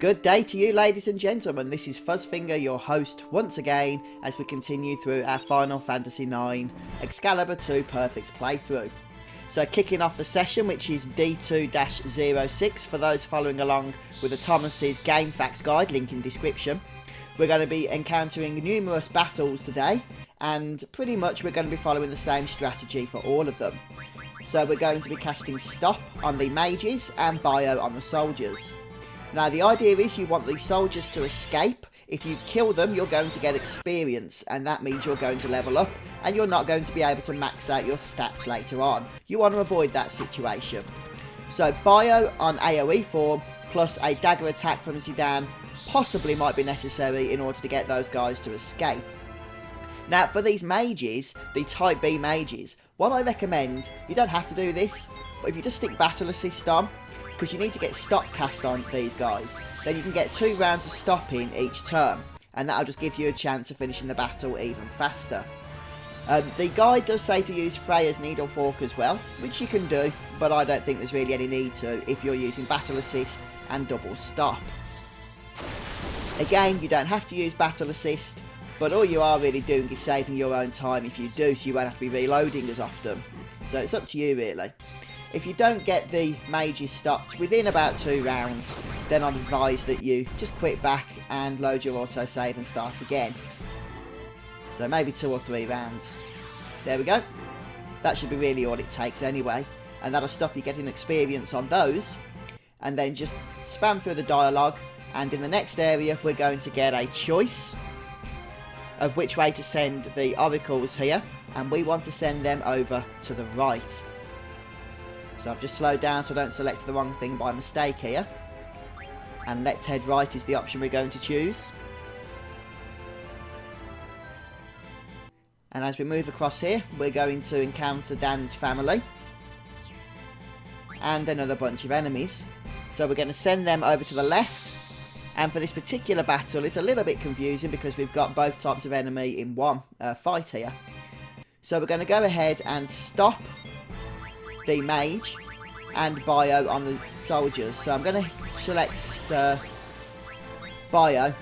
Good day to you, ladies and gentlemen. This is Fuzzfinger, your host, once again, as we continue through our Final Fantasy IX Excalibur II Perfect playthrough. So kicking off the session, which is D2-06, for those following along with the Thomas's Game Facts Guide, link in description. We're going to be encountering numerous battles today, and pretty much we're going to be following the same strategy for all of them. So we're going to be casting Stop on the mages and Bio on the soldiers. Now the idea is you want the soldiers to escape. If you kill them, you're going to get experience, and that means you're going to level up, and you're not going to be able to max out your stats later on. You want to avoid that situation. So Bio on AoE form, plus a dagger attack from Zidane, possibly might be necessary in order to get those guys to escape. Now for these mages, the Type B mages, what I recommend, you don't have to do this, but if you just stick Battle Assist on, because you need to get Stop cast on these guys, then you can get 2 rounds of stopping each turn, and that'll just give you a chance of finishing the battle even faster. The guide does say to use Freya's Needle Fork as well, which you can do, but I don't think there's really any need to if you're using Battle Assist and double Stop. Again, you don't have to use Battle Assist, but all you are really doing is saving your own time if you do, so you won't have to be reloading as often. So it's up to you really. If you don't get the mages stopped within about 2 rounds, then I'd advise that you just quit back and load your autosave and start again. So maybe 2 or 3 rounds. There we go. That should be really all it takes anyway. And that'll stop you getting experience on those. And then just spam through the dialogue. And in the next area, we're going to get a choice of which way to send the oracles here. And we want to send them over to the right. So I've just slowed down so I don't select the wrong thing by mistake here. And let's head right is the option we're going to choose. And as we move across here, we're going to encounter Dan's family. And another bunch of enemies. So we're going to send them over to the left. And for this particular battle, it's a little bit confusing because we've got both types of enemy in one fight here. So we're going to go ahead and stop the mage and Bio on the soldiers. So I'm going to select Bio.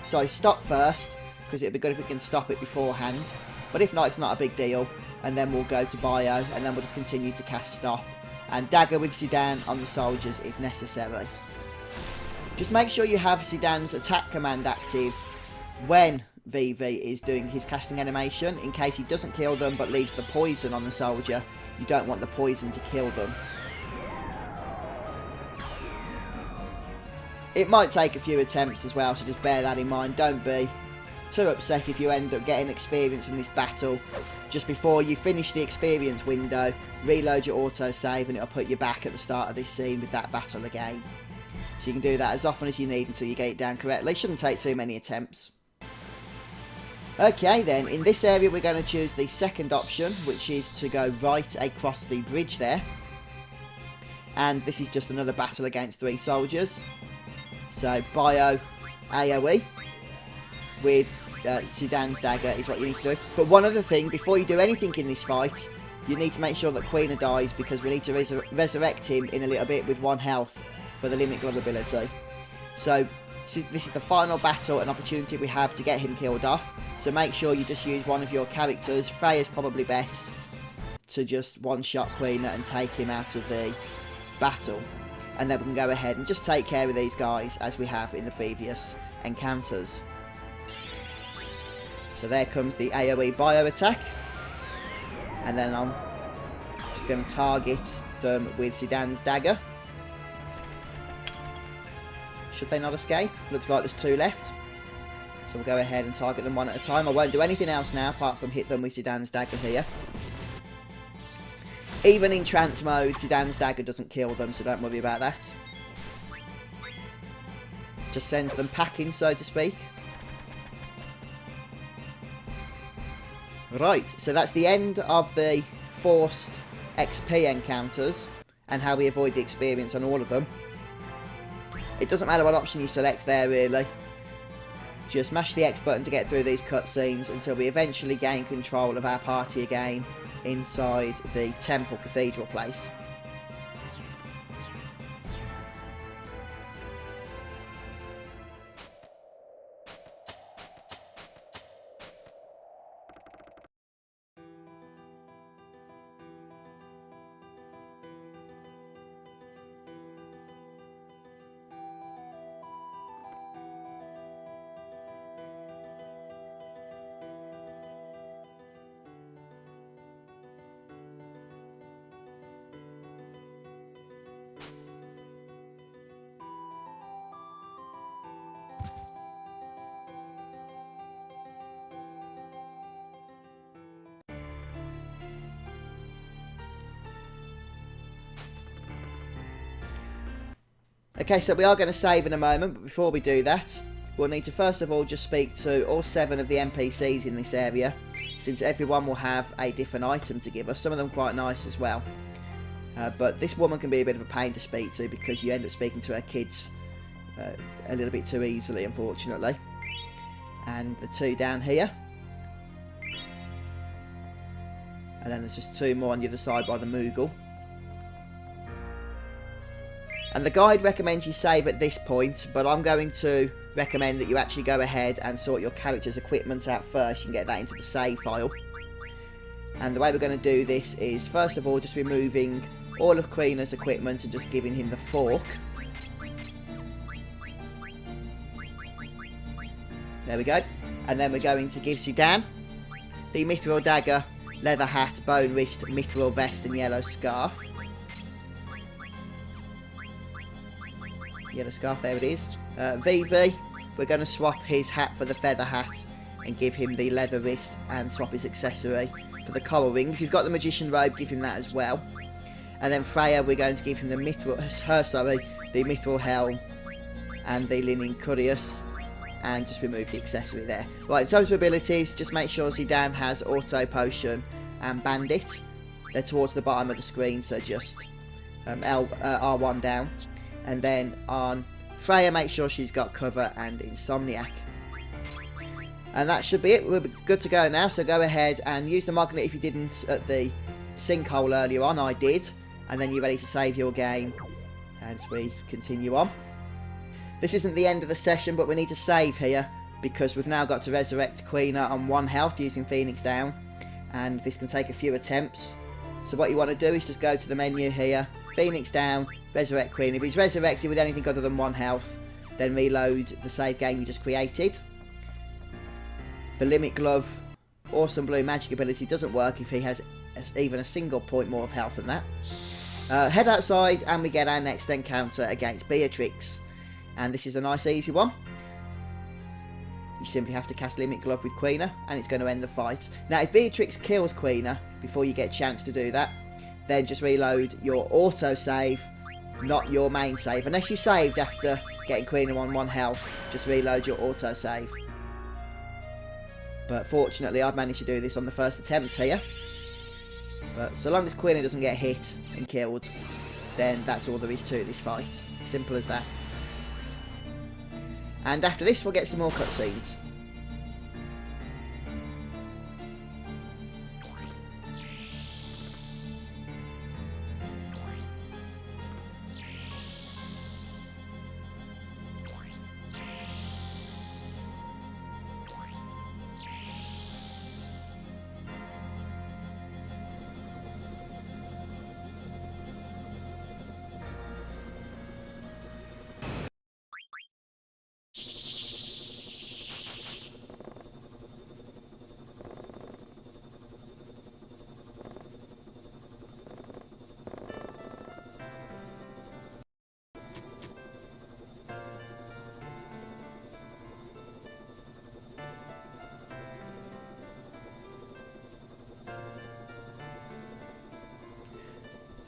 Sorry, Stop first, because it'd be good if we can stop it beforehand. But if not, it's not a big deal. And then we'll go to Bio, and then we'll just continue to cast Stop. And Dagger with Zidane on the soldiers if necessary. Just make sure you have Zidane's attack command active when VV is doing his casting animation, in case he doesn't kill them but leaves the poison on the soldier. You don't want the poison to kill them. It might take a few attempts as well, so just bear that in mind. Don't be too upset if you end up getting experience in this battle. Just before you finish the experience window, reload your autosave and it'll put you back at the start of this scene with that battle again. So you can do that as often as you need until you get it down correctly. Shouldn't take too many attempts. Okay then, in this area we're going to choose the second option, which is to go right across the bridge there. And this is just another battle against 3 soldiers. So Bio AoE with Zidane's dagger is what you need to do. But one other thing, before you do anything in this fight, you need to make sure that Quina dies, because we need to resurrect him in a little bit with 1 health for the limit glove ability. So this is the final battle and opportunity we have to get him killed off. So make sure you just use one of your characters. Freya's probably best to just one-shot Quina and take him out of the battle. And then we can go ahead and just take care of these guys as we have in the previous encounters. So there comes the AoE Bio attack. And then I'm just going to target them with Zidane's dagger. Should they not escape? Looks like there's 2 left. So we'll go ahead and target them one at a time. I won't do anything else now apart from hit them with Zidane's dagger here. Even in trance mode, Zidane's dagger doesn't kill them, so don't worry about that. Just sends them packing, so to speak. Right, so that's the end of the forced XP encounters and how we avoid the experience on all of them. It doesn't matter what option you select there, really. Just mash the X button to get through these cutscenes until we eventually gain control of our party again inside the temple cathedral place. Okay, so we are going to save in a moment, but before we do that, we'll need to first of all just speak to all 7 of the NPCs in this area, since everyone will have a different item to give us, some of them quite nice as well. But this woman can be a bit of a pain to speak to because you end up speaking to her kids a little bit too easily, unfortunately. And the 2 down here. And then there's just 2 more on the other side by the Moogle. And the guide recommends you save at this point, but I'm going to recommend that you actually go ahead and sort your character's equipment out first. You can get that into the save file. And the way we're going to do this is, first of all, just removing all of Quina's equipment and just giving him the fork. There we go. And then we're going to give Zidane the mithril dagger, leather hat, bone wrist, mithril vest and yellow scarf. Yellow scarf, there it is. VV, we're going to swap his hat for the feather hat and give him the leather wrist and swap his accessory for the coral ring. If you've got the magician robe, give him that as well. And then Freya, we're going to give him the the mithril helm and the linen cuirass, and just remove the accessory there. Right, in terms of abilities, just make sure Zidane has auto potion and bandit. They're towards the bottom of the screen, so just R1 down. And then on Freya, make sure she's got cover and insomniac. And that should be it. We're good to go now, so go ahead and use the magnet if you didn't at the sinkhole earlier on. I did. And then you're ready to save your game as we continue on. This isn't the end of the session, but we need to save here because we've now got to resurrect Quina on 1 health using Phoenix down, and this can take a few attempts. So what you want to do is just go to the menu here, Phoenix down, resurrect Quina. If he's resurrected with anything other than 1 health, then reload the save game you just created. The limit glove, awesome blue magic ability, doesn't work if he has even a single point more of health than that. Head outside and we get our next encounter against Beatrix. And this is a nice easy one. You simply have to cast Limit Glove with Quina and it's going to end the fight. Now if Beatrix kills Quina before you get a chance to do that, then just reload your auto save, not your main save. Unless you saved after getting Quina on 1 health, just reload your auto save. But fortunately I've managed to do this on the first attempt here. But so long as Quina doesn't get hit and killed, then that's all there is to this fight. Simple as that. And after this, we'll get some more cutscenes.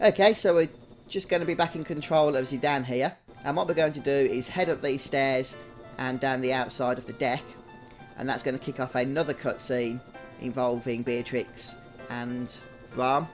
Okay, so we're just going to be back in control of Zidane here. And what we're going to do is head up these stairs and down the outside of the deck. And that's going to kick off another cutscene involving Beatrix and Bram.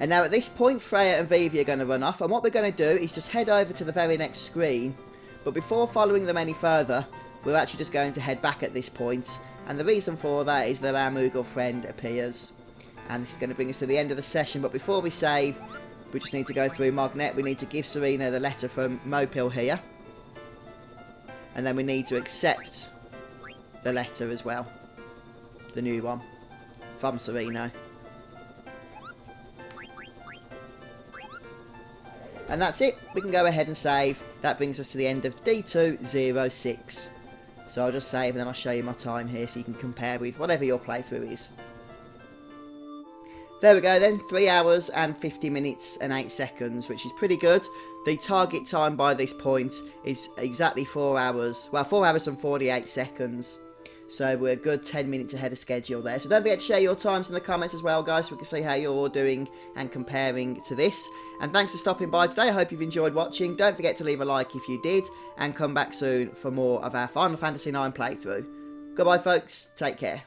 And now at this point, Freya and Vivi are going to run off. And what we're going to do is just head over to the very next screen. But before following them any further, we're actually just going to head back at this point. And the reason for that is that our Moogle friend appears. And this is going to bring us to the end of the session. But before we save, we just need to go through Mognet. We need to give Serena the letter from Mopil here. And then we need to accept the letter as well. The new one. From Serena. And that's it. We can go ahead and save. That brings us to the end of D2-06. So I'll just save and then I'll show you my time here so you can compare with whatever your playthrough is. There we go then, 3 hours and 50 minutes and 8 seconds, which is pretty good. The target time by this point is exactly 4 hours, well 4 hours and 48 seconds. So we're a good 10 minutes ahead of schedule there. So don't forget to share your times in the comments as well, guys, so we can see how you're all doing and comparing to this. And thanks for stopping by today. I hope you've enjoyed watching. Don't forget to leave a like if you did, and come back soon for more of our Final Fantasy IX playthrough. Goodbye, folks. Take care.